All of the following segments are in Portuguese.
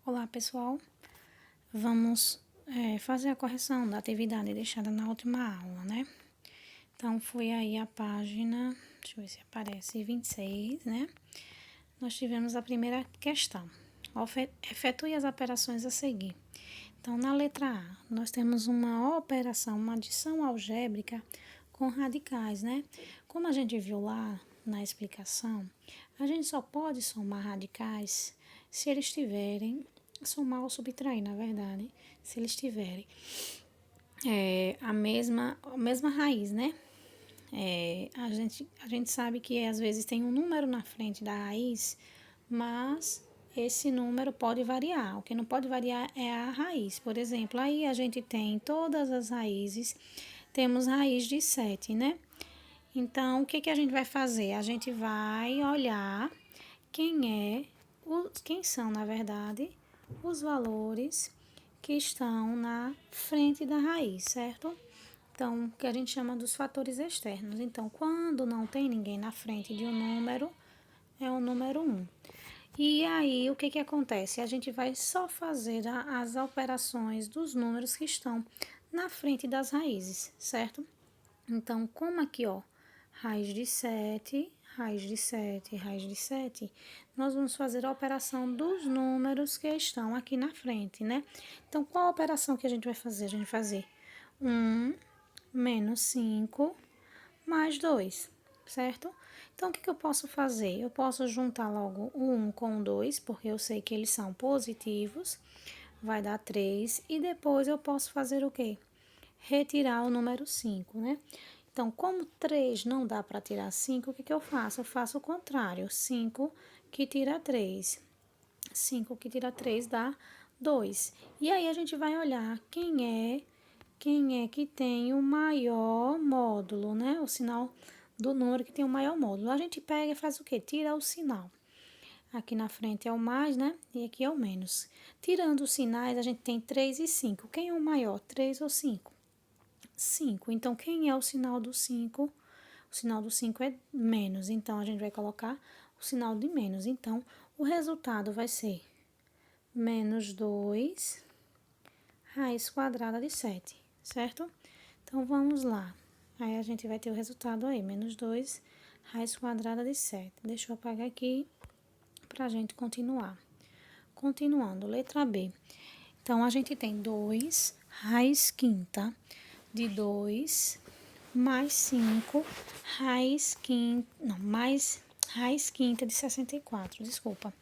Olá, pessoal. Vamos fazer a correção da atividade deixada na última aula, né? Então, foi aí a página, deixa eu ver se aparece, 26, né? Nós tivemos a primeira questão. Efetue as operações a seguir. Então, na letra A, nós temos uma operação, uma adição algébrica com radicais, né? Como a gente viu lá na explicação, a gente só pode somar radicais se eles tiverem, somar ou subtrair, na verdade, se eles tiverem a mesma raiz, né? A gente sabe que às vezes tem um número na frente da raiz, mas esse número pode variar. O que não pode variar é a raiz. Por exemplo, aí a gente tem todas as raízes, temos raiz de 7, né? Então, o que a gente vai fazer? A gente vai olhar quem são, na verdade, os valores que estão na frente da raiz, certo? Então, que a gente chama dos fatores externos. Então, quando não tem ninguém na frente de um número, é o número 1. E aí, o que acontece? A gente vai só fazer as operações dos números que estão na frente das raízes, certo? Então, como aqui, ó, raiz de 7, raiz de 7, raiz de 7, nós vamos fazer a operação dos números que estão aqui na frente, né? Então, qual a operação que a gente vai fazer? A gente vai fazer 1 menos 5 mais 2, certo? Então, o que eu posso fazer? Eu posso juntar logo o 1 com o 2, porque eu sei que eles são positivos, vai dar 3, e depois eu posso fazer o quê? Retirar o número 5, né? Então, como 3 não dá para tirar 5, o que eu faço? Eu faço o contrário, 5 que tira 3. 5 que tira 3 dá 2. E aí a gente vai olhar quem é que tem o maior módulo, né? O sinal do número que tem o maior módulo. A gente pega e faz o quê? Tira o sinal. Aqui na frente é o mais, né? E aqui é o menos. Tirando os sinais, a gente tem 3 e 5. Quem é o maior, 3 ou 5? 5. Então, quem é o sinal do 5? O sinal do 5 é menos. Então, a gente vai colocar o sinal de menos. Então, o resultado vai ser menos 2 raiz quadrada de 7, certo? Então, vamos lá. Aí, a gente vai ter o resultado aí, menos 2 raiz quadrada de 7. Deixa eu apagar aqui para a gente continuar. Continuando, letra B. Então, a gente tem 2 raiz quinta de 2 mais 5 raiz quinta, não, mais raiz quinta de 64, desculpa.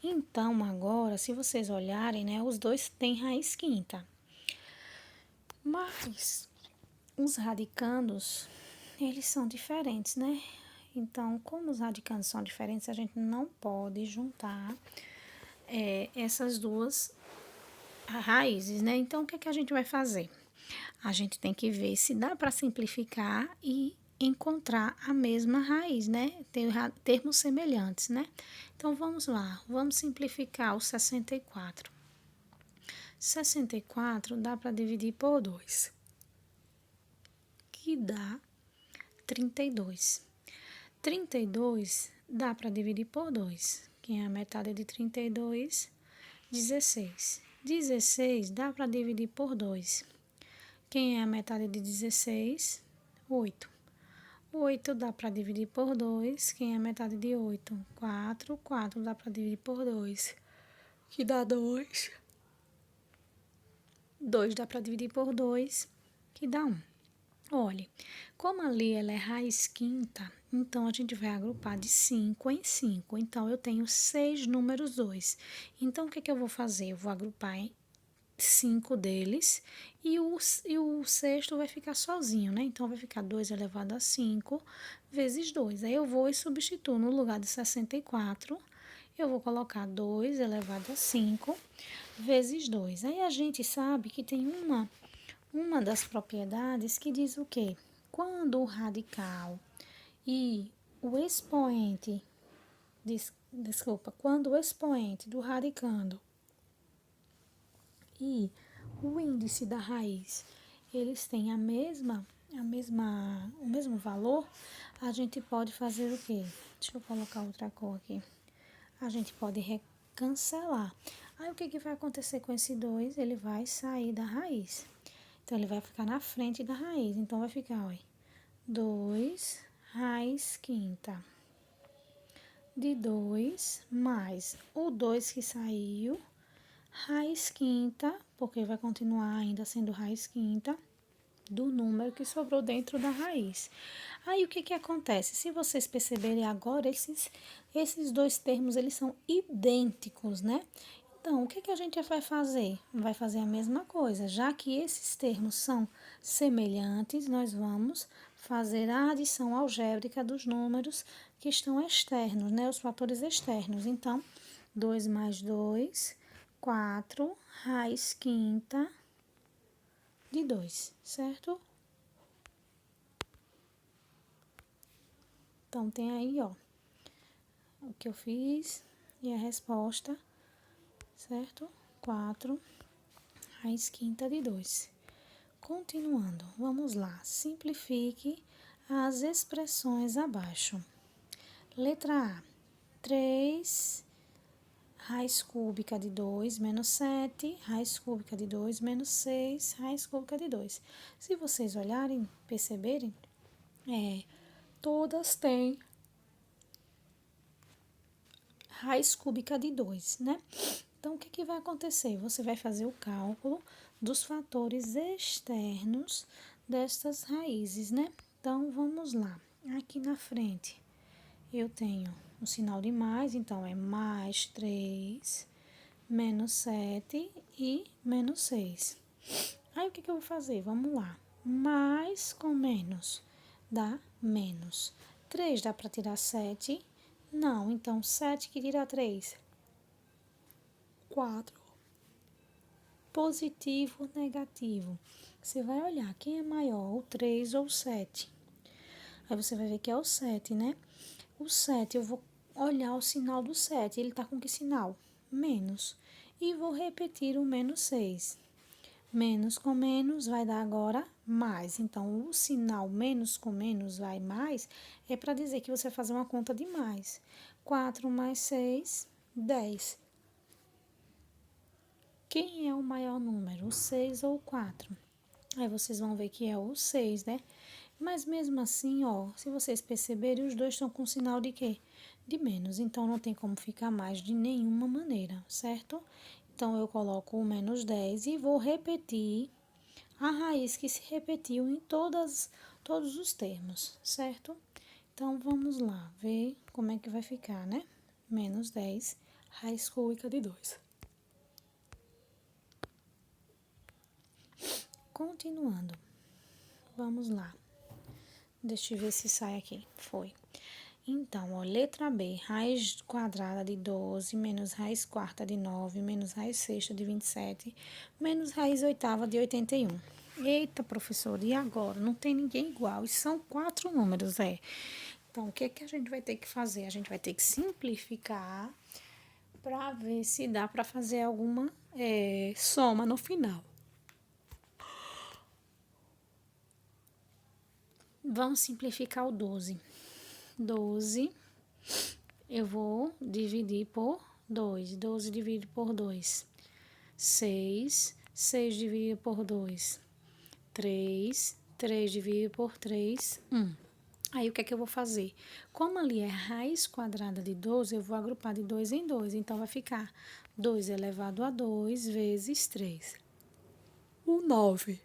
Então, agora, se vocês olharem, né, os dois têm raiz quinta. Mas os radicandos, eles são diferentes, né? Então, como os radicandos são diferentes, a gente não pode juntar essas duas raízes, né? Então, o que a gente vai fazer? A gente tem que ver se dá para simplificar e encontrar a mesma raiz, né? Tem termos semelhantes, né? Então, vamos lá. Vamos simplificar o 64. 64 dá para dividir por 2, que dá 32. 32 dá para dividir por 2, que é a metade de 32, 16. 16 dá para dividir por 2. Quem é a metade de 16? 8. 8 dá para dividir por 2. Quem é a metade de 8? 4. 4 dá para dividir por 2, que dá 2. 2 dá para dividir por 2, que dá 1. Olha, como ali ela é raiz quinta, então a gente vai agrupar de 5 em 5. Então, eu tenho 6 números 2. Então, o que eu vou fazer? Eu vou agrupar em 5 deles e o sexto vai ficar sozinho, né? Então, vai ficar 2 elevado a 5 vezes 2. Aí, eu vou e substituo no lugar de 64, eu vou colocar 2 elevado a 5 vezes 2. Aí, a gente sabe que tem uma das propriedades que diz o quê? Quando o radical e o expoente, quando o expoente do radicando e o índice da raiz, eles têm o mesmo valor, a gente pode fazer o quê? Deixa eu colocar outra cor aqui. A gente pode cancelar. Aí, o que vai acontecer com esse 2? Ele vai sair da raiz. Então, ele vai ficar na frente da raiz. Então, vai ficar, olha, 2 raiz quinta de 2 mais o 2 que saiu, raiz quinta, porque vai continuar ainda sendo raiz quinta, do número que sobrou dentro da raiz. Aí, o que acontece? Se vocês perceberem agora, esses dois termos, eles são idênticos, né? Então, o que a gente vai fazer? Vai fazer a mesma coisa. Já que esses termos são semelhantes, nós vamos fazer a adição algébrica dos números que estão externos, né? Os fatores externos. Então, 2 mais 2, 4, raiz quinta de 2, certo? Então, tem aí, ó, o que eu fiz e a resposta, certo? 4 raiz quinta de 2. Continuando, vamos lá. Simplifique as expressões abaixo. Letra A, 3 raiz cúbica de 2 menos 7, raiz cúbica de 2 menos 6, raiz cúbica de 2. Se vocês olharem, perceberem, todas têm raiz cúbica de 2, né? Então, o que vai acontecer? Você vai fazer o cálculo dos fatores externos destas raízes, né? Então, vamos lá. Aqui na frente, eu tenho o sinal de mais, então é mais 3, menos 7 e menos 6. Aí, o que eu vou fazer? Vamos lá. Mais com menos dá menos. 3 dá para tirar 7? Não, então 7 que tira 3? 4. Positivo, negativo. Você vai olhar quem é maior, o 3 ou o 7. Aí você vai ver que é o 7, né? O 7, eu vou olhar o sinal do 7. Ele tá com que sinal? Menos. E vou repetir o menos 6. Menos com menos vai dar agora mais. Então, o sinal menos com menos vai mais é para dizer que você vai fazer uma conta de mais. 4 mais 6, 10. Quem é o maior número, o 6 ou o 4? Aí vocês vão ver que é o 6, né? Mas mesmo assim, ó, se vocês perceberem, os dois estão com sinal de quê? De menos. Então, não tem como ficar mais de nenhuma maneira, certo? Então, eu coloco o menos 10 e vou repetir a raiz que se repetiu em todos os termos, certo? Então, vamos lá ver como é que vai ficar, né? Menos 10, raiz cúbica de 2. Continuando, vamos lá. Deixa eu ver se sai aqui. Foi. Então, ó, letra B, raiz quadrada de 12, menos raiz quarta de 9, menos raiz sexta de 27, menos raiz oitava de 81. Eita, professora, e agora? Não tem ninguém igual, e são 4 números, é. Então, o que a gente vai ter que fazer? A gente vai ter que simplificar para ver se dá para fazer alguma soma no final. Vamos simplificar o 12. 12, eu vou dividir por 2. 12 dividido por 2. 6. 6 dividido por 2. 3. 3 dividido por 3. 1. Aí, o que é que eu vou fazer? Como ali é raiz quadrada de 12, eu vou agrupar de 2 em 2. Então, vai ficar 2 elevado a 2 vezes 3. O 9.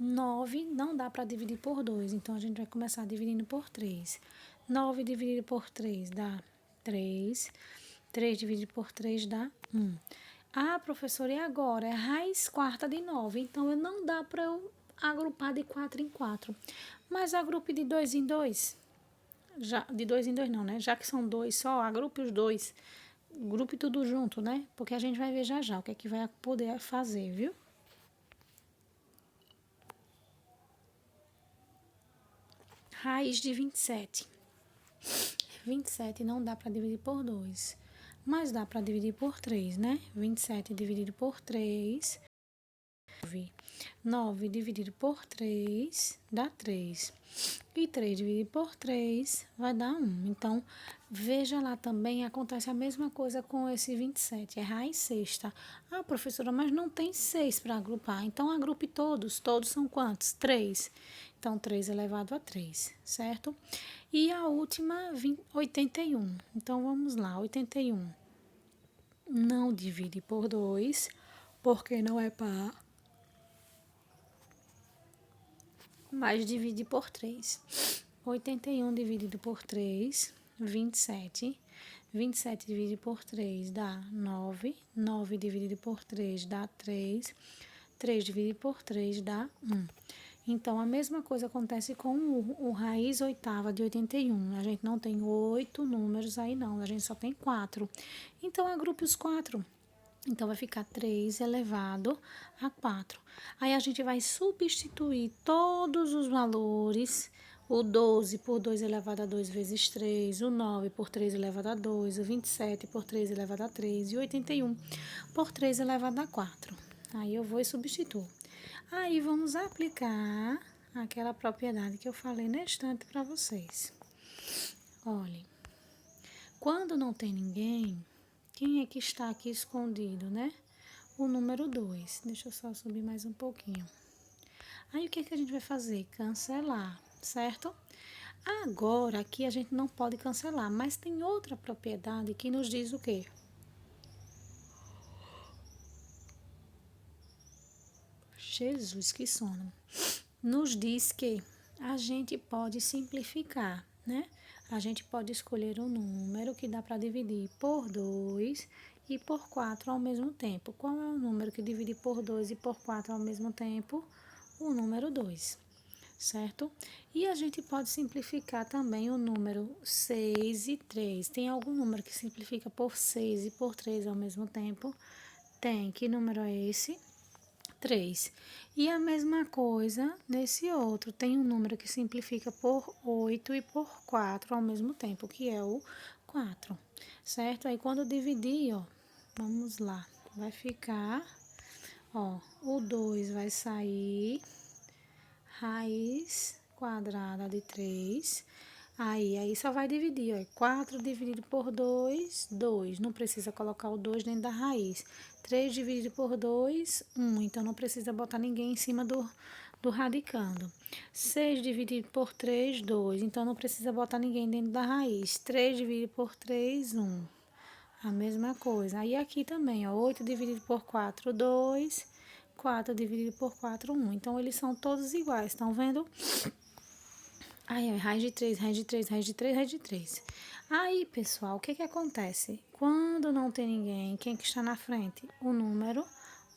9 não dá para dividir por 2, então a gente vai começar dividindo por 3. 9 dividido por 3 dá 3. 3 dividido por 3 dá 1. Ah, professora, e agora? É raiz quarta de 9, então não dá para eu agrupar de 4 em 4. Mas agrupe de 2 em 2. Já, de 2 em 2 não, né? Já que são 2 só, agrupe os 2. Grupe tudo junto, né? Porque a gente vai ver já o que é que vai poder fazer, viu? Raiz de 27. 27 não dá para dividir por 2, mas dá para dividir por 3, né? 27 dividido por 3, 9. 9 dividido por 3 dá 3. E 3 dividido por 3 vai dar 1. Então, Veja lá também, acontece a mesma coisa com esse 27, é raiz sexta. Ah, professora, mas não tem 6 para agrupar. Então, agrupe todos. Todos são quantos? 3. Então, 3 elevado a 3, certo? E a última, 81. Então, vamos lá, 81. Não divide por 2, porque não é par, mas divide por 3. 81 dividido por 3, 27. 27 dividido por 3 dá 9. 9 dividido por 3 dá 3. 3 dividido por 3 dá 1. Então, a mesma coisa acontece com o raiz oitava de 81. A gente não tem 8 números aí não, a gente só tem 4. Então, agrupe os 4. Então, vai ficar 3 elevado a 4. Aí, a gente vai substituir todos os valores. O 12 por 2 elevado a 2 vezes 3. O 9 por 3 elevado a 2. O 27 por 3 elevado a 3. E o 81 por 3 elevado a 4. Aí, eu vou e substituo. Aí, vamos aplicar aquela propriedade que eu falei na estante para vocês. Olhem, quando não tem ninguém, quem é que está aqui escondido, né? O número 2. Deixa eu só subir mais um pouquinho. Aí, o que é que a gente vai fazer? Cancelar, certo? Agora, aqui a gente não pode cancelar, mas tem outra propriedade que nos diz o quê? Jesus, que sono. Nos diz que a gente pode simplificar, né? A gente pode escolher um número que dá para dividir por 2 e por 4 ao mesmo tempo. Qual é o número que divide por 2 e por 4 ao mesmo tempo? O número 2, certo? E a gente pode simplificar também o número 6 e 3. Tem algum número que simplifica por 6 e por 3 ao mesmo tempo? Tem. Que número é esse? 3. E a mesma coisa nesse outro. Tem um número que simplifica por 8 e por 4 ao mesmo tempo, que é o 4, certo? Aí, quando eu dividir, ó, vamos lá, vai ficar, ó, o 2 vai sair, raiz quadrada de 3. Aí só vai dividir, ó. 4 dividido por 2, 2. Não precisa colocar o 2 dentro da raiz. 3 dividido por 2, 1. Então, não precisa botar ninguém em cima do radicando. 6 dividido por 3, 2. Então, não precisa botar ninguém dentro da raiz. 3 dividido por 3, 1. A mesma coisa. Aí, aqui também, ó. 8 dividido por 4, 2. 4 dividido por 4, 1. Então, eles são todos iguais. Estão vendo? Aí, raiz de 3, raiz de 3, raiz de 3, raiz de 3. Aí, pessoal, o que que acontece? Quando não tem ninguém, quem que está na frente? O número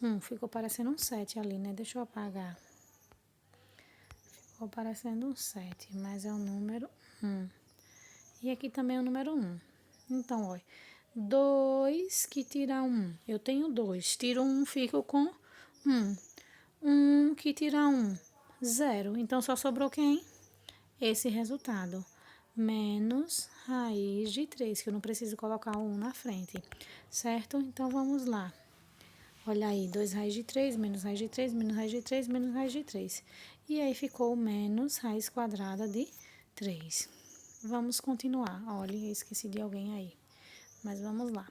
1. Ficou parecendo um 7 ali, né? Deixa eu apagar. Ficou parecendo um 7, mas é o número 1. E aqui também é o número 1. Então, olha, 2 que tira 1. Eu tenho 2. Tiro 1, fico com 1. 1 que tira 1, 0. Então, só sobrou quem? Esse resultado, menos raiz de 3, que eu não preciso colocar o 1 na frente, certo? Então, vamos lá. Olha aí, 2 raiz de 3, menos raiz de 3, menos raiz de 3, menos raiz de 3. E aí, ficou menos raiz quadrada de 3. Vamos continuar. Olha, eu esqueci de alguém aí, mas vamos lá.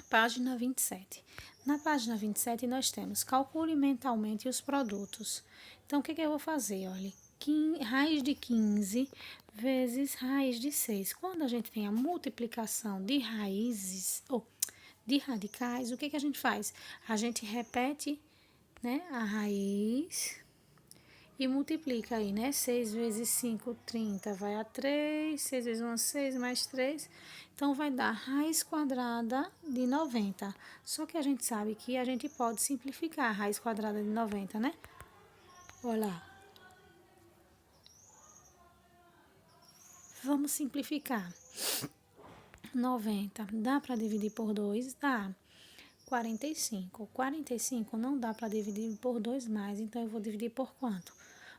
Página 27. Na página 27, nós temos calcule mentalmente os produtos. Então, o que eu vou fazer? Olha, raiz de 15 vezes raiz de 6. Quando a gente tem a multiplicação de raízes, ou de radicais, o que a gente faz? A gente repete, né, a raiz e multiplica aí, né? 6 vezes 5, 30, vai a 3. 6 vezes 1, 6, mais 3. Então, vai dar raiz quadrada de 90. Só que a gente sabe que a gente pode simplificar a raiz quadrada de 90, né? Olha lá. Vamos simplificar. 90 dá para dividir por 2? Dá. 45. 45 não dá para dividir por 2 mais, então eu vou dividir por quanto?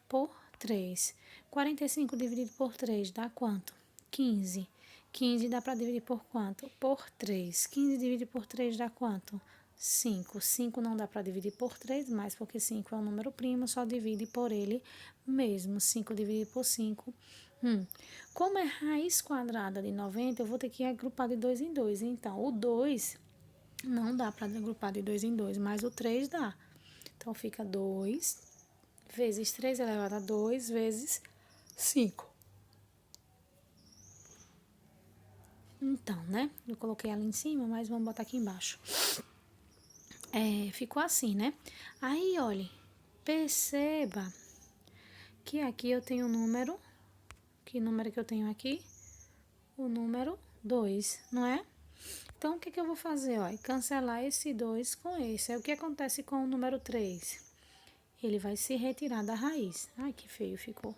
Por 3. 45 dividido por 3 dá quanto? 15. 15 dá para dividir por quanto? Por 3. 15 dividido por 3 dá quanto? 5. 5 não dá para dividir por 3 mais, porque 5 é um número primo, só divide por ele mesmo. 5 dividido por 5 Como é raiz quadrada de 90, eu vou ter que agrupar de 2 em 2. Então, o 2 não dá para agrupar de 2 em 2, mas o 3 dá. Então, fica 2 vezes 3 elevado a 2 vezes 5. Então, né? Eu coloquei ela em cima, mas vamos botar aqui embaixo. Ficou assim, né? Aí, olha, perceba que aqui eu tenho o número. Que número que eu tenho aqui? O número 2, não é? Então, o que eu vou fazer? Ó, cancelar esse 2 com esse. Aí, o que acontece com o número 3? Ele vai se retirar da raiz. Ai, que feio ficou.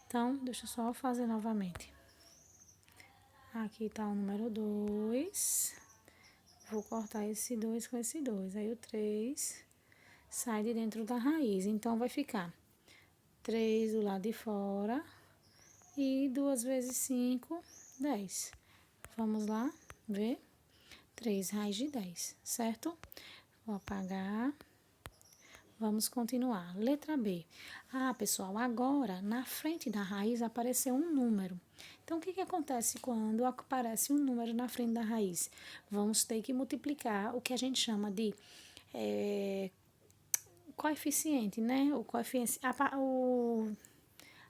Então, deixa eu só fazer novamente. Aqui tá o número 2. Vou cortar esse 2 com esse 2. Aí, o 3 sai de dentro da raiz. Então, vai ficar 3 do lado de fora e 2 vezes 5, 10. Vamos lá ver? 3 raiz de 10, certo? Vou apagar. Vamos continuar. Letra B. Pessoal, agora na frente da raiz apareceu um número. Então, o que acontece quando aparece um número na frente da raiz? Vamos ter que multiplicar o que a gente chama de coeficiente, né? O coeficiente,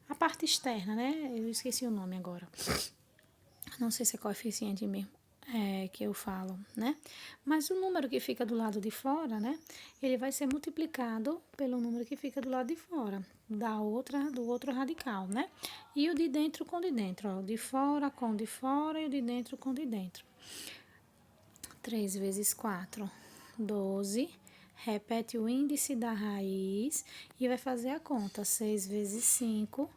a parte externa, né? Eu esqueci o nome agora. Não sei se é coeficiente mesmo. Que eu falo, né? Mas o número que fica do lado de fora, né? Ele vai ser multiplicado pelo número que fica do lado de fora, do outro radical, né? E o de dentro com o de dentro, ó. O de fora com o de fora e o de dentro com o de dentro. 3 vezes 4, 12. Repete o índice da raiz e vai fazer a conta. 6 vezes 5,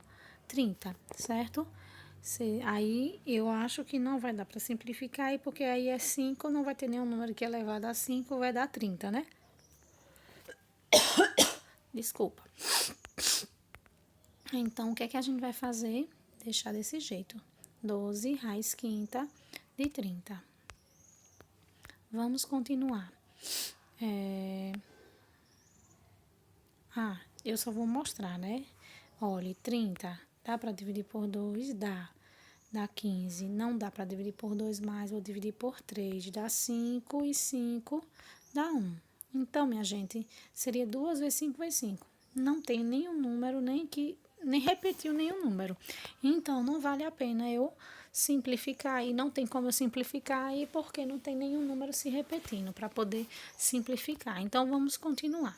30, certo? Aí eu acho que não vai dar para simplificar aí, porque aí é 5, não vai ter nenhum número que é elevado a 5, vai dar 30, né? Desculpa. Então, o que é que a gente vai fazer? Deixar desse jeito. 12 raiz quinta de 30. Vamos continuar. Eu só vou mostrar, né? Olha, 30 dá para dividir por 2? Dá. Dá 15. Não dá para dividir por 2 mais, vou dividir por 3. Dá 5 e 5 dá 1. Então, minha gente, seria 2 vezes 5 vezes 5. Não tem nenhum número, nem repetiu nenhum número. Então, não vale a pena eu simplificar aí. Não tem como eu simplificar aí, porque não tem nenhum número se repetindo para poder simplificar. Então, vamos continuar.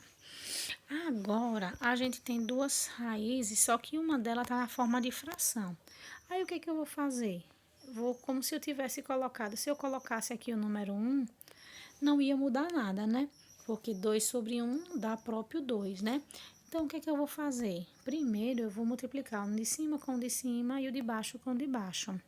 Agora, a gente tem duas raízes, só que uma delas está na forma de fração. Aí, o que eu vou fazer? Vou como se eu tivesse colocado. Se eu colocasse aqui o número 1, não ia mudar nada, né? Porque 2 sobre 1 dá próprio 2, né? Então, o que eu vou fazer? Primeiro, eu vou multiplicar o de cima com o de cima e o de baixo com o de baixo.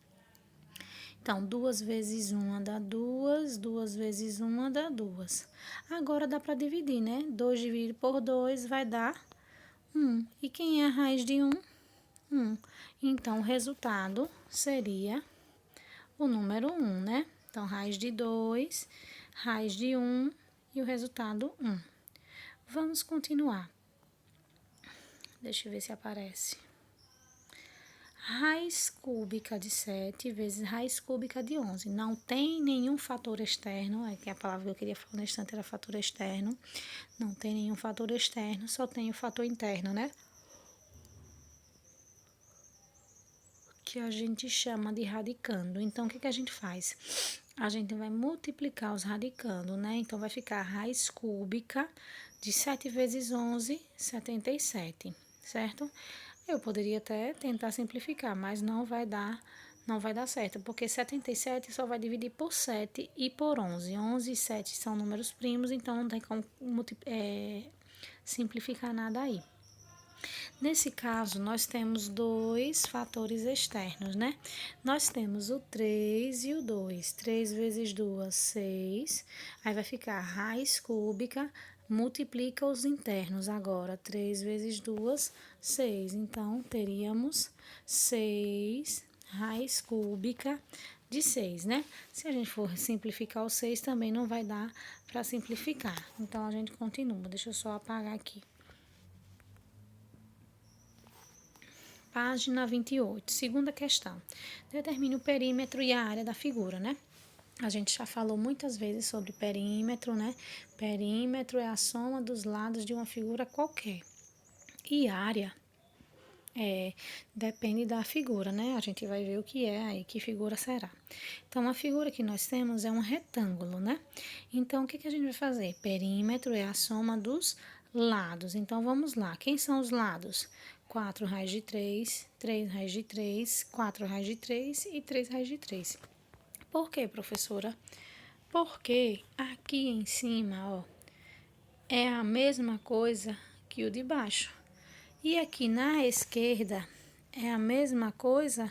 Então, 2 vezes 1 dá 2, 2 vezes 1 dá 2. Agora, dá para dividir, né? 2 dividido por 2 vai dar 1. E quem é a raiz de 1? 1. Então, o resultado seria o número 1, né? Então, raiz de 2, raiz de 1 e o resultado 1. Vamos continuar. Deixa eu ver se aparece. Raiz cúbica de 7 vezes raiz cúbica de 11. Não tem nenhum fator externo, é que a palavra que eu queria falar no instante era fator externo. Não tem nenhum fator externo, só tem o fator interno, né? Que a gente chama de radicando. Então, o que a gente faz? A gente vai multiplicar os radicando, né? Então, vai ficar a raiz cúbica de 7 vezes 11, 77, certo? Eu poderia até tentar simplificar, mas não vai dar certo, porque 77 só vai dividir por 7 e por 11. 11 e 7 são números primos, então não tem como simplificar nada aí. Nesse caso, nós temos dois fatores externos, né? Nós temos o 3 e o 2. 3 vezes 2, 6. Aí vai ficar raiz cúbica, multiplica os internos agora. 3 vezes 2, 6. Então, teríamos 6 raiz cúbica de 6, né? Se a gente for simplificar o 6, também não vai dar para simplificar. Então, a gente continua. Deixa eu só apagar aqui. Página 28, segunda questão. Determine o perímetro e a área da figura, né? A gente já falou muitas vezes sobre perímetro, né? Perímetro é a soma dos lados de uma figura qualquer. E área depende da figura, né? A gente vai ver o que é aí, que figura será. Então, a figura que nós temos é um retângulo, né? Então, o que a gente vai fazer? Perímetro é a soma dos lados. Então, vamos lá. Quem são os lados? 4 raiz de 3, 3 raiz de 3, 4 raiz de 3 e 3 raiz de 3. Por quê, professora? Porque aqui em cima, ó, é a mesma coisa que o de baixo. E aqui na esquerda é a mesma coisa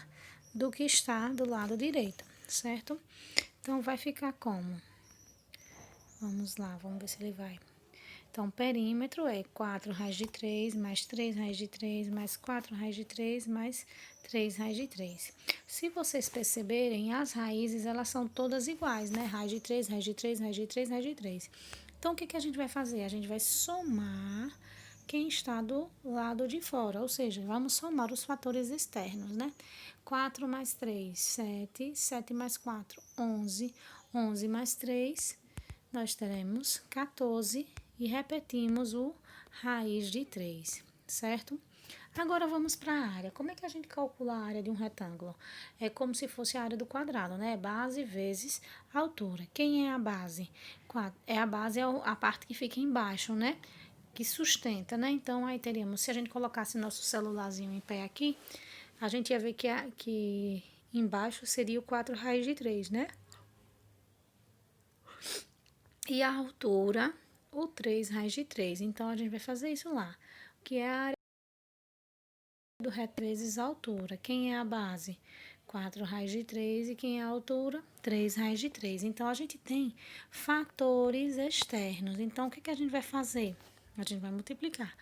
do que está do lado direito, certo? Então, vai ficar como? Vamos lá, vamos ver se ele vai. Então, perímetro é 4 raiz de 3, mais 3 raiz de 3, mais 4 raiz de 3, mais 3 raiz de 3. Se vocês perceberem, as raízes, elas são todas iguais, né? Raiz de 3, raiz de 3, raiz de 3, raiz de 3. Então, o que a gente vai fazer? A gente vai somar quem está do lado de fora, ou seja, vamos somar os fatores externos, né? 4 mais 3, 7, 7 mais 4, 11, 11 mais 3, nós teremos 14 e repetimos o raiz de 3, certo? Agora vamos para a área. Como é que a gente calcula a área de um retângulo? É como se fosse a área do quadrado, né? Base vezes altura. Quem é a base? A base é a parte que fica embaixo, né? Que sustenta, né? Então, aí teríamos, se a gente colocasse nosso celularzinho em pé aqui, a gente ia ver que embaixo seria o 4 raiz de 3, né? E a altura, o 3 raiz de 3. Então, a gente vai fazer isso lá. Que é a área do retângulo vezes a altura. Quem é a base? 4 raiz de 3. E quem é a altura? 3 raiz de 3. Então, a gente tem fatores externos. Então, o que a gente vai fazer? A gente vai multiplicar.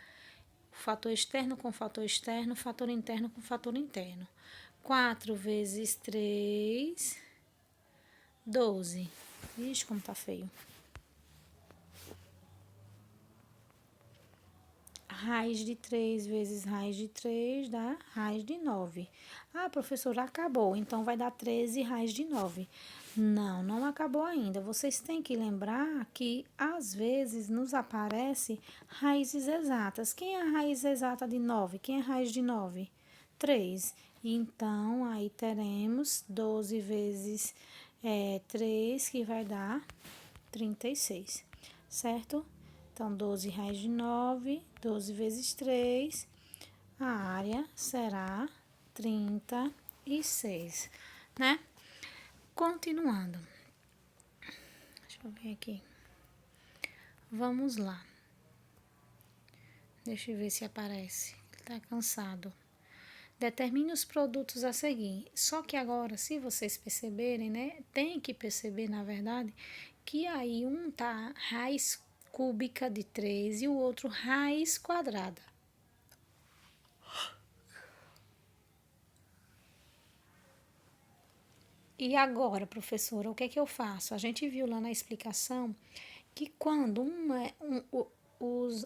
Fator externo com fator externo, fator interno com fator interno. 4 vezes 3, 12. Ixi, como tá feio. Raiz de 3 vezes raiz de 3 dá raiz de 9. Ah, professora, acabou, então vai dar 13 raiz de 9. Não, não acabou ainda. Vocês têm que lembrar que às vezes nos aparece raízes exatas. Quem é a raiz exata de 9? Quem é a raiz de 9? 3. Então, aí teremos 12 vezes 3, que vai dar 36, certo? Então, 12 raiz de 9, 12 vezes 3, a área será 36, né? Continuando. Deixa eu ver aqui. Vamos lá. Deixa eu ver se aparece. Ele tá cansado. Determine os produtos a seguir. Só que agora, se vocês perceberem, né? Tem que perceber, na verdade, que aí um tá raiz cúbica de 3 e o outro raiz quadrada. E agora, professora, o que é que eu faço? A gente viu lá na explicação que quando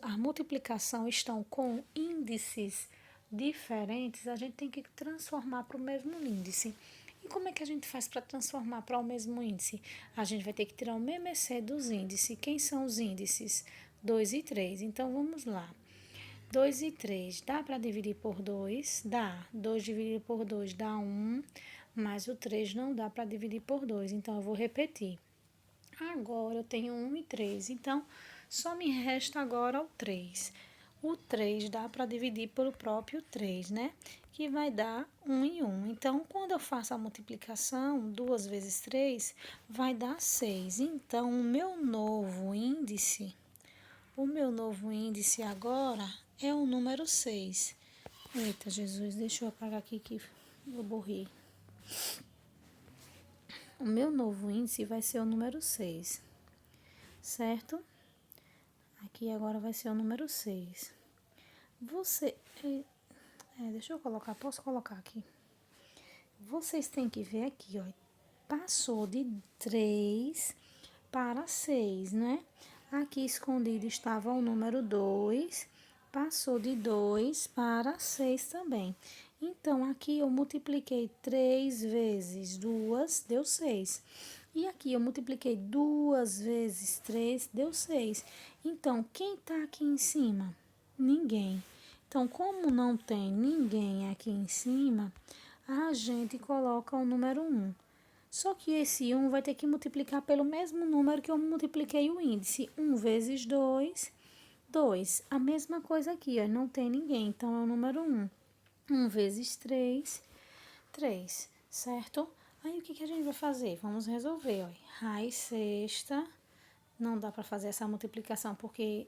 a multiplicação estão com índices diferentes, a gente tem que transformar para o mesmo índice. E como é que a gente faz para transformar para o mesmo índice? A gente vai ter que tirar o MMC dos índices. Quem são os índices? 2 e 3. Então, vamos lá. 2 e 3, dá para dividir por 2? Dá. 2 dividido por 2 dá 1, mas o 3 não dá para dividir por 2, então eu vou repetir. Agora eu tenho 1 e 3, então só me resta agora o 3. O 3 dá para dividir pelo próprio 3, né? Que vai dar 1 e 1. Então, quando eu faço a multiplicação, 2 vezes 3, vai dar 6. Então, o meu novo índice agora é o número 6. Eita, Jesus, deixa eu apagar aqui que eu borrei. O meu novo índice vai ser o número 6, certo? Aqui agora vai ser o número 6. Deixa eu colocar, posso colocar aqui? Vocês têm que ver aqui, ó. Passou de 3 para 6, né? Aqui escondido estava o número 2, passou de 2 para 6 também. Então, aqui eu multipliquei 3 vezes 2, deu 6. E aqui eu multipliquei 2 vezes 3, deu 6. Então, quem está aqui em cima? Ninguém. Então, como não tem ninguém aqui em cima, a gente coloca o número 1. Só que esse 1 vai ter que multiplicar pelo mesmo número que eu multipliquei o índice. 1 vezes 2, 2. A mesma coisa aqui, ó, não tem ninguém, então é o número 1. 1 vezes 3, 3, certo? Aí o que a gente vai fazer? Vamos resolver, ó. Raiz sexta, não dá para fazer essa multiplicação porque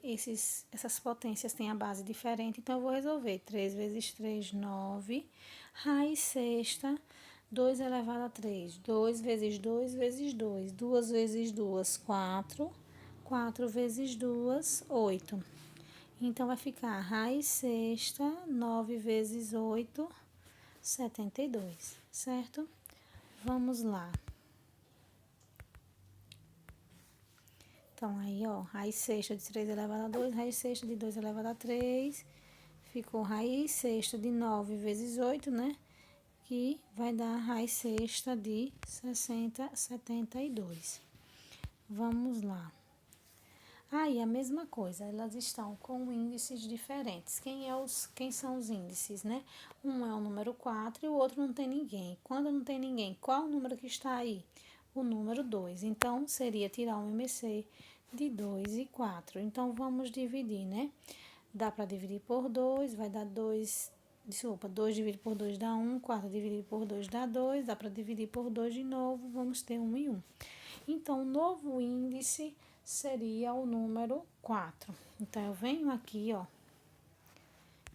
essas potências têm a base diferente, então eu vou resolver. 3 vezes 3, 9. Raiz sexta, 2 elevado a 3. 2 vezes 2 vezes 2. 2 vezes 2, 4. 4 vezes 2, 8. Então, vai ficar raiz sexta, 9 vezes 8, 72, certo? Vamos lá. Então, aí, ó, raiz sexta de 3 elevado a 2, raiz sexta de 2 elevado a 3, ficou raiz sexta de 9 vezes 8, né? Que vai dar raiz sexta de 72. Vamos lá. Aí, a mesma coisa, elas estão com índices diferentes. Quem são os índices, né? Um é o número 4 e o outro não tem ninguém. Quando não tem ninguém, qual o número que está aí? O número 2. Então, seria tirar um MC de 2 e 4. Então, vamos dividir, né? Dá para dividir por 2, vai dar 2... Desculpa, 2 dividido por 2 dá 1, 4 dividido por 2 dá 2, dá para dividir por 2 de novo, vamos ter 1 e 1. Então, o novo índice seria o número 4. Então, eu venho aqui, ó,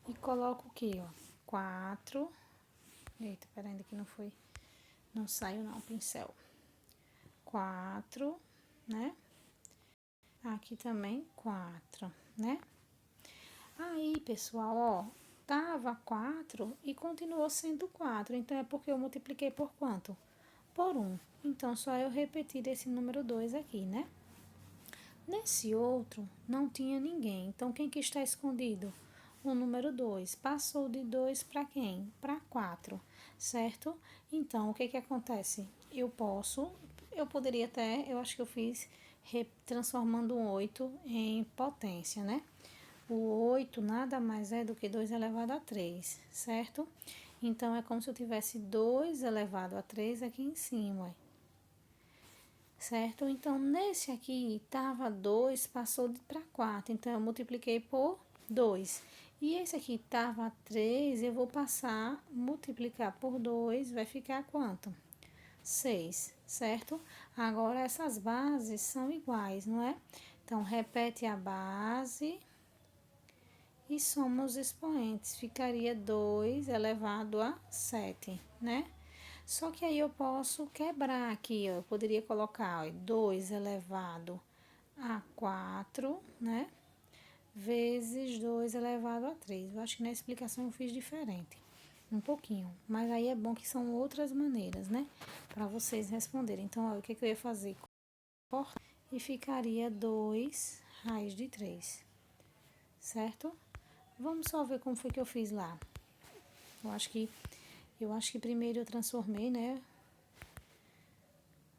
e coloco aqui, ó, 4. Eita, peraí, que não foi, não saiu não, pincel. 4, né? Aqui também 4, né? Aí, pessoal, ó, tava 4 e continuou sendo 4. Então, é porque eu multipliquei por quanto? Por 1. Então, só eu repetir esse número 2 aqui, né? Nesse outro, não tinha ninguém. Então, quem que está escondido? O número 2. Passou de 2 para quem? Para 4, certo? Então, o que que acontece? Eu poderia até, eu acho que eu fiz transformando um 8 em potência, né? O 8 nada mais é do que 2 elevado a 3, certo? Então, é como se eu tivesse 2 elevado a 3 aqui em cima, certo? Então, nesse aqui, estava 2, passou para 4. Então, eu multipliquei por 2. E esse aqui estava 3, eu vou passar, multiplicar por 2, vai ficar quanto? 6, certo? Agora, essas bases são iguais, não é? Então, repete a base e soma os expoentes. Ficaria 2 elevado a 7, né? Só que aí eu posso quebrar aqui, ó. Eu poderia colocar, ó, 2 elevado a 4, né? Vezes 2 elevado a 3. Eu acho que na explicação eu fiz diferente, um pouquinho. Mas aí é bom que são outras maneiras, né? Para vocês responderem. Então, ó, o que eu ia fazer? E ficaria 2 raiz de 3, certo? Vamos só ver como foi que eu fiz lá. Eu acho que primeiro eu transformei, né?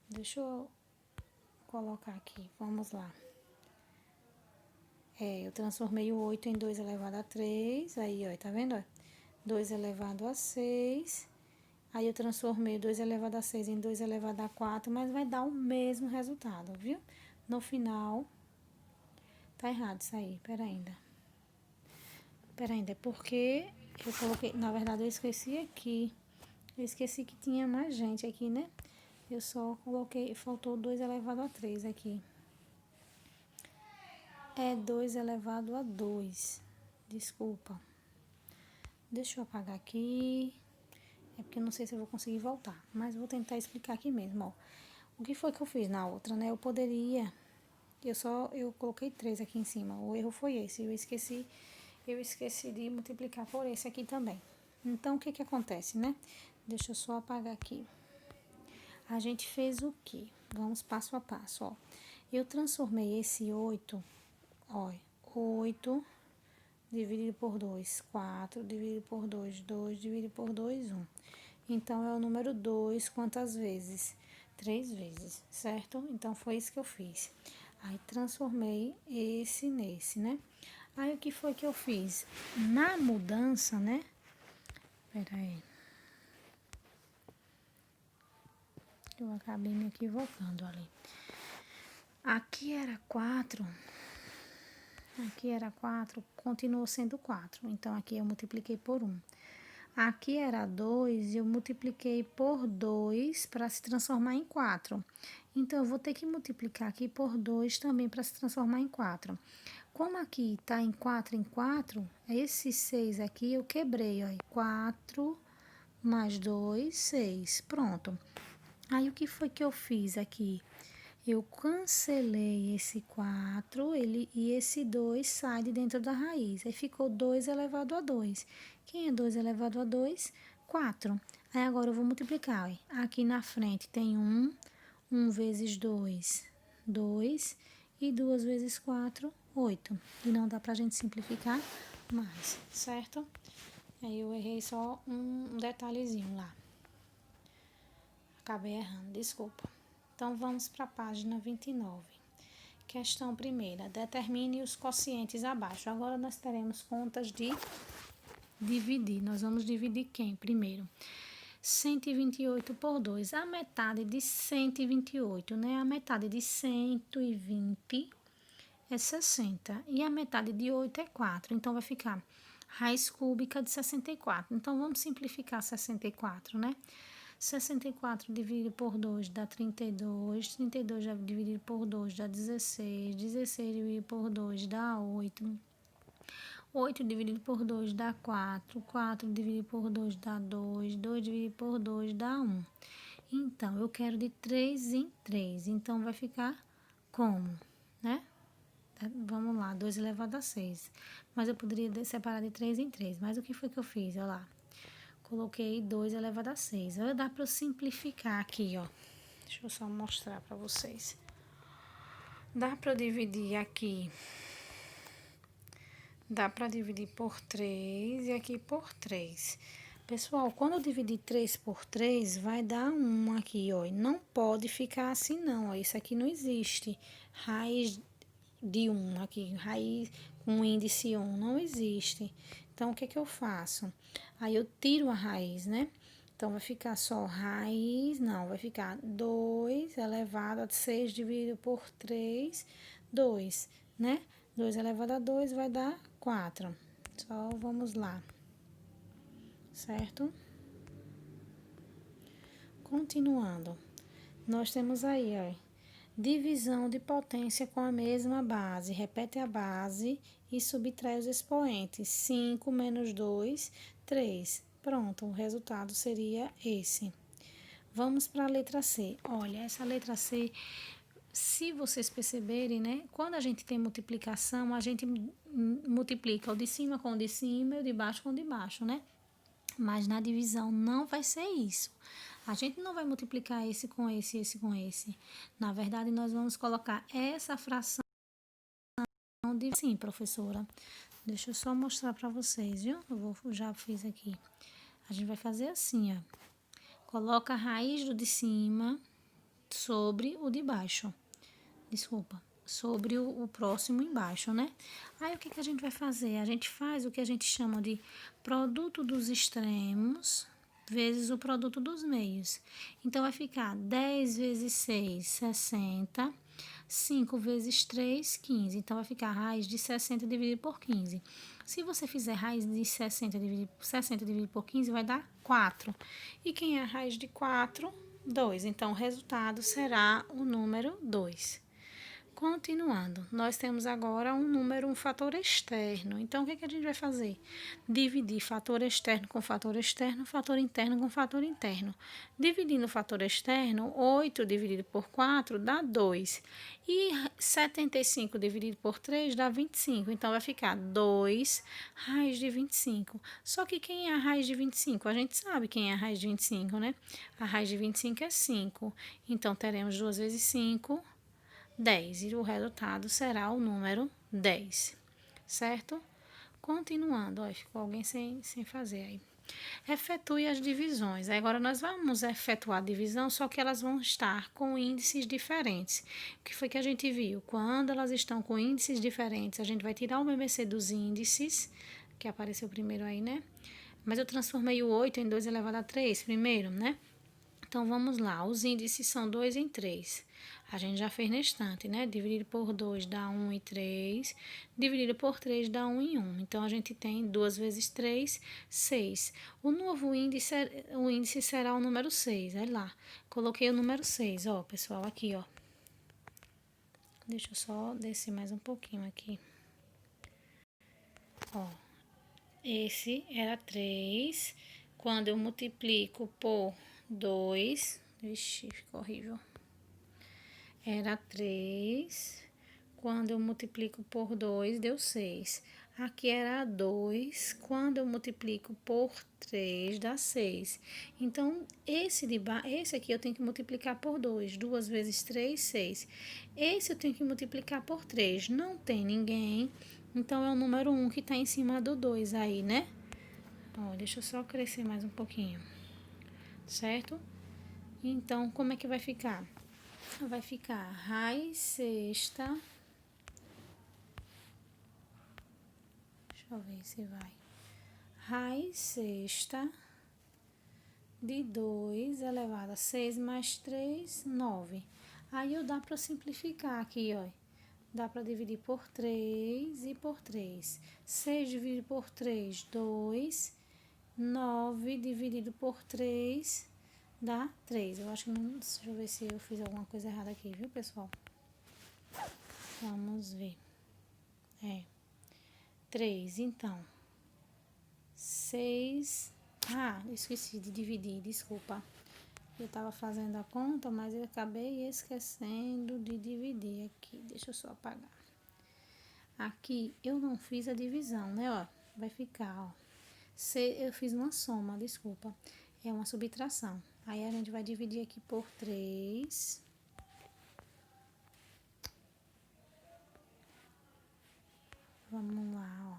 Deixa eu colocar aqui, vamos lá. Eu transformei o 8 em 2 elevado a 3, aí, ó, tá vendo? 2 elevado a 6, aí eu transformei 2 elevado a 6 em 2 elevado a 4, mas vai dar o mesmo resultado, viu? No final, tá errado isso aí, pera ainda, é porque eu coloquei, na verdade eu esqueci aqui, que tinha mais gente aqui, né? Eu só coloquei, faltou 2 elevado a 3 aqui. É 2 elevado a 2. Desculpa. Deixa eu apagar aqui. É porque eu não sei se eu vou conseguir voltar. Mas vou tentar explicar aqui mesmo, ó. O que foi que eu fiz na outra, né? Eu poderia... Eu coloquei 3 aqui em cima. O erro foi esse. Eu esqueci de multiplicar por esse aqui também. Então, o que que acontece, né? Deixa eu só apagar aqui. A gente fez o quê? Vamos passo a passo, ó. Eu transformei esse 8, ó, 8 dividido por 2, 4, dividido por 2, 2, dividido por 2, 1. Então, é o número 2 quantas vezes? 3 vezes, certo? Então, foi isso que eu fiz. Aí, transformei esse nesse, né? Aí, o que foi que eu fiz? Na mudança, né? Pera aí. Eu acabei me equivocando ali. Aqui era 4. Aqui era 4, continuou sendo 4. Então, aqui eu multipliquei por 1. Aqui era 2, eu multipliquei por 2 para se transformar em 4. Então, eu vou ter que multiplicar aqui por 2 também para se transformar em 4. Como aqui está em 4, esse 6 aqui eu quebrei, ó. 4 mais 2, 6. Pronto. Aí, o que foi que eu fiz aqui? Eu cancelei esse 4, e esse 2 sai de dentro da raiz. Aí ficou 2 elevado a 2. Quem é 2 elevado a 2? 4. Aí agora eu vou multiplicar. Ó. Aqui na frente tem 1. 1 vezes 2, 2. E 2 vezes 4, 8. E não dá pra gente simplificar mais, certo? Aí eu errei só um detalhezinho lá. Acabei errando, desculpa. Então, vamos para a página 29. Questão primeira. Determine os quocientes abaixo. Agora, nós teremos contas de dividir. Nós vamos dividir quem primeiro? 128 por 2. A metade de 128, né? A metade de 120 é 60. E a metade de 8 é 4. Então, vai ficar raiz cúbica de 64. Então, vamos simplificar 64, né? 64 dividido por 2 dá 32. 32 dividido por 2 dá 16. 16 dividido por 2 dá 8. 8 dividido por 2 dá 4. 4 dividido por 2 dá 2. 2 dividido por 2 dá 1. Então, eu quero de 3 em 3. Então, vai ficar como? Né? Vamos lá, 2 elevado a 6. Mas eu poderia separar de 3 em 3. Mas o que foi que eu fiz? Olha lá. Coloquei 2 elevado a 6. Olha, dá para eu simplificar aqui, ó. Deixa eu só mostrar para vocês. Dá para eu dividir aqui. Dá para dividir por 3 e aqui por 3. Pessoal, quando eu dividir 3 por 3, vai dar 1 aqui, ó. E não pode ficar assim, não, ó. Isso aqui não existe. Raiz de 1 aqui, raiz com índice 1, não existe. Então, o que que eu faço? Aí, eu tiro a raiz, né? Então, vai ficar só raiz, não, vai ficar 2 elevado a 6 dividido por 3, 2, né? 2 elevado a 2 vai dar 4. Só vamos lá, certo? Continuando, nós temos aí, ó, divisão de potência com a mesma base. Repete a base e subtrai os expoentes. 5 menos 2, 3. Pronto, o resultado seria esse. Vamos para a letra C. Olha, essa letra C, se vocês perceberem, né? Quando a gente tem multiplicação, a gente multiplica o de cima com o de cima e o de baixo com o de baixo, né? Mas na divisão não vai ser isso. A gente não vai multiplicar esse com esse, esse com esse. Na verdade, nós vamos colocar essa fração de... Sim, professora. Deixa eu só mostrar para vocês, viu? Já fiz aqui. A gente vai fazer assim, ó. Coloca a raiz do de cima sobre o de baixo. Desculpa. Sobre o próximo embaixo, né? Aí, o que que a gente vai fazer? A gente faz o que a gente chama de produto dos extremos vezes o produto dos meios. Então, vai ficar 10 vezes 6, 60. 5 vezes 3, 15. Então, vai ficar raiz de 60 dividido por 15. Se você fizer raiz de 60 dividido por 15, vai dar 4. E quem é a raiz de 4? 2. Então, o resultado será o número 2. Continuando, nós temos agora um fator externo. Então, o que que a gente vai fazer? Dividir fator externo com fator externo, fator interno com fator interno. Dividindo o fator externo, 8 dividido por 4 dá 2. E 75 dividido por 3 dá 25. Então, vai ficar 2 raiz de 25. Só que quem é a raiz de 25? A gente sabe quem é a raiz de 25, né? A raiz de 25 é 5. Então, teremos 2 vezes 5... 10, e o resultado será o número 10, certo? Continuando, ó, ficou alguém sem fazer aí. Efetue as divisões. Agora, nós vamos efetuar a divisão, só que elas vão estar com índices diferentes. O que foi que a gente viu? Quando elas estão com índices diferentes, a gente vai tirar o MMC dos índices, que apareceu primeiro aí, né? Mas eu transformei o 8 em 2 elevado a 3 primeiro, né? Então, vamos lá. Os índices são 2 em 3. A gente já fez na estante, né? Dividido por 2 dá 1 e 3. Dividido por 3 dá 1 e 1. Então, a gente tem 2 vezes 3, 6. O novo índice, o índice será o número 6. Olha lá. Coloquei o número 6, ó, pessoal, aqui, ó. Deixa eu só descer mais um pouquinho aqui. Ó. Esse era 3. Quando eu multiplico por 2... Vixe, ficou horrível. Era 3. Quando eu multiplico por 2, deu 6. Aqui era 2. Quando eu multiplico por 3, dá 6. Então, esse aqui eu tenho que multiplicar por 2. 2 vezes 3, 6. Esse eu tenho que multiplicar por 3. Não tem ninguém. Então, é o número 1 que está em cima do 2 aí, né? Ó, deixa eu só crescer mais um pouquinho. Certo? Então, como é que vai ficar? Vai ficar raiz sexta. Deixa eu ver se vai. Raiz sexta de 2 elevado a 6 mais 3, 9. Aí dá para simplificar aqui, ó. Dá para dividir por 3 e por 3. 6 dividido por 3, 2. 9 dividido por 3 dá 3. Eu acho que não... Deixa eu ver se eu fiz alguma coisa errada aqui, viu, pessoal? Vamos ver. 3, então. 6. Ah, esqueci de dividir, desculpa. Eu tava fazendo a conta, mas eu acabei esquecendo de dividir aqui. Deixa eu só apagar. Aqui eu não fiz a divisão, né, ó. Vai ficar, ó. Eu fiz uma soma, desculpa. É uma subtração. Aí a gente vai dividir aqui por 3. Vamos lá, ó.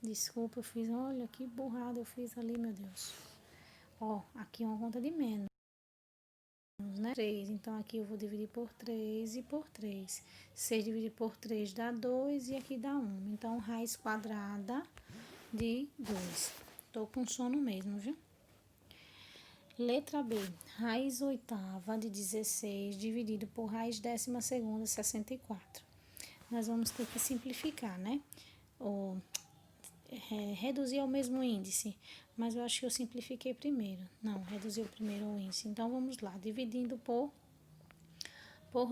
Desculpa, eu fiz... Olha, que burrada eu fiz ali, meu Deus. Ó, aqui é uma conta de menos, né? 3, então aqui eu vou dividir por 3 e por 3. 6 dividido por 3 dá 2 e aqui dá 1. Então, raiz quadrada de 2. Tô com sono mesmo, viu? Letra B. Raiz oitava de 16 dividido por raiz 12ª, 64. Nós vamos ter que simplificar, né? Ou reduzir ao mesmo índice. Mas eu acho que eu simplifiquei primeiro. Não, reduziu primeiro o índice. Então, vamos lá. Dividindo por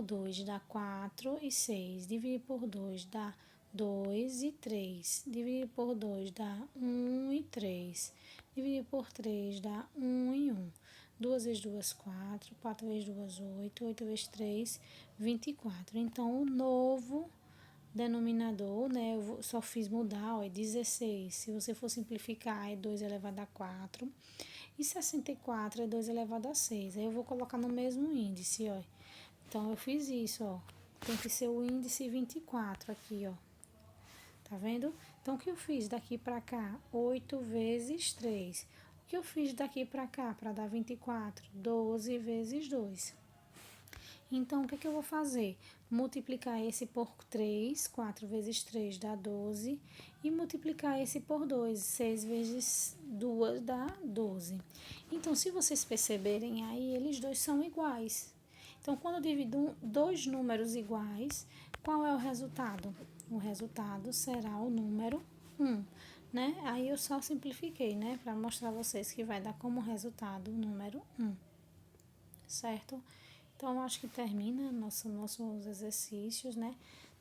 2 dá 4 e 6. Dividir por 2 dá 2 e 3. Dividir por 2 dá 1 e 3. Dividir por 3 dá 1 e 1. 2 vezes 2, 4. 4 vezes 2, 8. 8 vezes 3, 24. Então, o novo denominador, né, eu só fiz mudar, ó, é 16. Se você for simplificar, é 2 elevado a 4. E 64 é 2 elevado a 6. Aí eu vou colocar no mesmo índice, ó. Então, eu fiz isso, ó. Tem que ser o índice 24 aqui, ó. Tá vendo? Então, o que eu fiz daqui pra cá? 8 vezes 3. O que eu fiz daqui pra cá para dar 24? 12 vezes 2. Então, o que eu vou fazer? Multiplicar esse por 3, 4 vezes 3 dá 12. E multiplicar esse por 2, 6 vezes 2 dá 12. Então, se vocês perceberem aí, eles dois são iguais. Então, quando eu divido dois números iguais, qual é o resultado? O resultado será o número 1, né? Aí eu só simplifiquei, né? Para mostrar a vocês que vai dar como resultado o número 1, certo? Então, acho que termina nossos exercícios, né?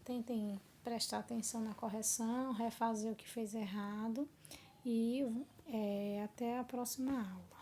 Tentem prestar atenção na correção, refazer o que fez errado e até a próxima aula.